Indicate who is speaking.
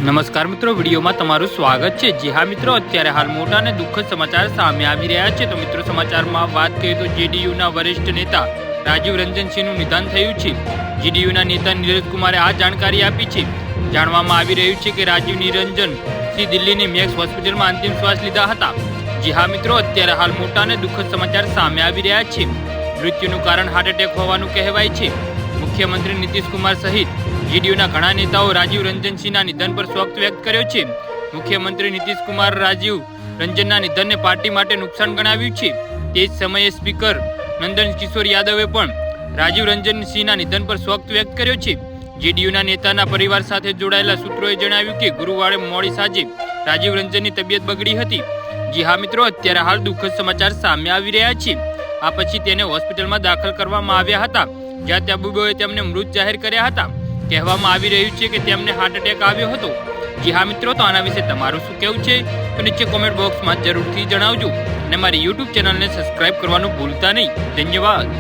Speaker 1: નમસ્કાર મિત્રો, વિડીયોમાં તમારું સ્વાગત છે। જી હા મિત્રો, અત્યારે હાલ મોટા અને દુઃખદ સમાચાર સામે આવી રહ્યા છે। તો મિત્રો, સમાચારમાં વાત કરીએ તો જેડીયુના વરિષ્ઠ નેતા રાજીવ રંજન સિંહનું નિધન થયું છે। જેડીયુના નેતા નીરજ કુમારે આ જાણકારી આપી છે। જાણવામાં આવી રહ્યું છે કે રાજીવ નિરંજન સિંહ દિલ્હીની મેક્સ હોસ્પિટલમાં અંતિમ શ્વાસ લીધા હતા। જી હા મિત્રો, અત્યારે હાલ મોટા અને દુઃખદ સમાચાર સામે આવી રહ્યા છે। મૃત્યુનું કારણ હાર્ટ એટેક હોવાનું કહેવાય છે। મુખ્યમંત્રી નીતિશ કુમાર સહિત જેડીયુના ઘણા નેતાઓ રાજીવ રંજન સિંહના નિધન પર શોક વ્યક્ત કર્યો છે। મુખ્યમંત્રી નીતિશ કુમાર રાજીવ રંજનના નિધનને પાર્ટી માટે નુકસાન ગણાવ્યું છે। તે જ સમયે સ્પીકર નંદન કિશોર યાદવે પણ રાજીવ રંજન સિંહના નિધન પર શોક વ્યક્ત કર્યો છે। જેડીયુના નેતાના પરિવાર સાથે જોડાયેલા સૂત્રોએ જણાવ્યું કે ગુરુવારે મોડી સાંજે રાજીવ રંજનની તબિયત બગડી હતી। જી હા મિત્રો, અત્યારે હાલ દુઃખદ સમાચાર સામે આવી રહ્યા છે। આ પછી તેને હોસ્પિટલમાં દાખલ કરવામાં આવ્યા હતા, જ્યાં તબીબોએ તેમને મૃત જાહેર કર્યા હતા। કહેવામાં આવી રહ્યું છે કે તેમને હાર્ટ એટેક આવ્યો હતો। જી હા મિત્રો, તો આના વિશે તમારું શું કહેવું છે તો નીચે કોમેન્ટ બોક્સમાં જરૂરથી જણાવજો અને મારી યુટ્યુબ ચેનલને સબસ્ક્રાઇબ કરવાનું ભૂલતા નહીં। ધન્યવાદ।